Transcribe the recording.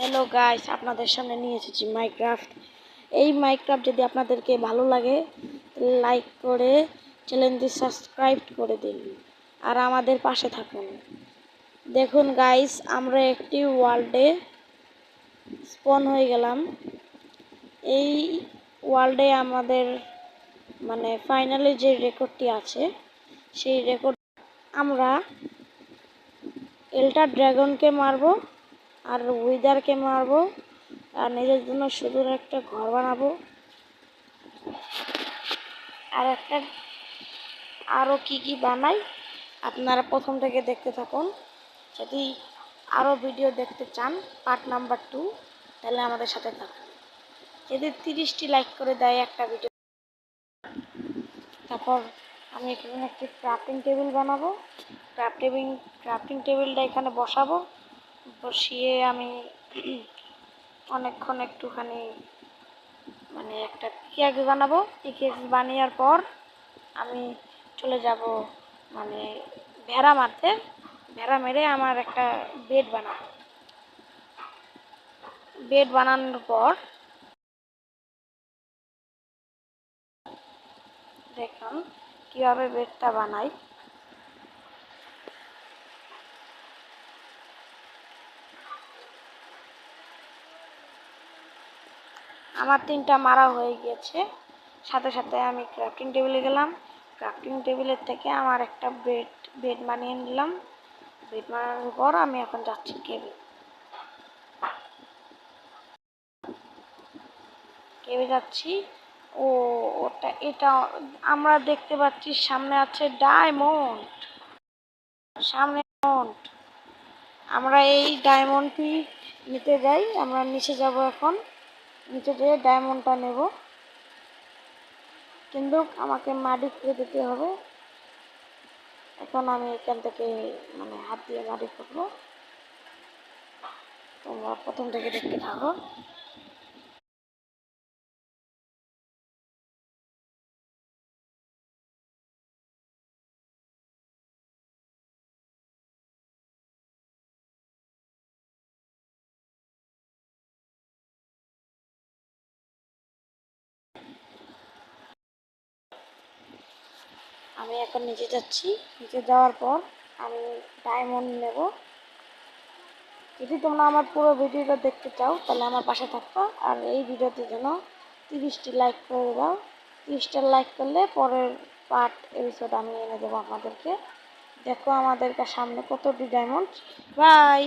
Hello guys, আপনাদের সামনে নিয়ে এসেছি মাইনক্রাফট। এই মাইনক্রাফট যদি আপনাদেরকে ভালো লাগে লাইক করে চ্যানেলটি সাবস্ক্রাইব করে দিন আর আমাদের পাশে থাকুন। দেখুন গাইস, আমরা একটি ওয়ার্ল্ডে স্পন হয়ে গেলাম। এই ওয়ার্ল্ডে আমাদের ফাইনালি যে রেকর্ডটি আছে সেই রেকর্ড আমরা এল্টার ড্রাগনকে মারবো আর উইদারকে মারবো আর নিজের জন্য সুন্দর একটা ঘর বানাবো আর আরও কি বানাই আপনারা প্রথম থেকে দেখতে থাকুন। যদি আরও ভিডিও দেখতে চান পার্ট নাম্বার 2, তাহলে আমাদের সাথে থাকুন। যদি 30টি লাইক করে দেয় একটা ভিডিও, তারপর আমি এখানে একটি ক্রাফটিং টেবিল বানাবো। ক্রাফটিং টেবিলটা এখানে বসাবো, বসিয়ে আমি অনেকক্ষণ একটুখানি একটা পিকেক্স বানাবো। পিকেক্স বানানোর পর আমি চলে যাব ভেড়া মারতে। ভেড়া মেরে আমার একটা বেড বানাবো। বেড বানানোর পর দেখুন কীভাবে বেডটা বানাই। আমার 3টা মারা হয়ে গিয়েছে। সাথে সাথে আমি ক্রাফটিং টেবিলে গেলাম। ক্রাফটিং টেবিলের থেকে আমার একটা বেড বানিয়ে নিলাম। বেড বানানোর পর আমি এখন যাচ্ছি কেবে যাচ্ছি। এটা আমরা দেখতে পাচ্ছি সামনে আছে ডায়মন্ড। আমরা এই ডায়মন্ডটি নিতে যাই। আমরা নিচে যাব, এখন নিচে যেয়ে ডায়মন্ডটা নেব, কিন্তু আমাকে মাটি খুঁড়ে দিতে হবে। এখন আমি এখান থেকে হাত দিয়ে মাটি খুঁড়বো। তোমরা প্রথম থেকে দেখতে থাকো। আমি এখন নিচে যাচ্ছি। নিচে যাওয়ার পর আমি ডায়মন্ড নেব। যদি তোমরা আমার পুরো ভিডিওটা দেখতে চাও তাহলে আমার পাশে থাকো, আর এই ভিডিওতে যেন 30টি লাইক করে দাও। 30টা লাইক করলে পরের পার্ট এপিসোড আমি এনে দেবো আপনাদেরকে। দেখো আমাদের সামনে কতটি ডায়মন্ড। বাই।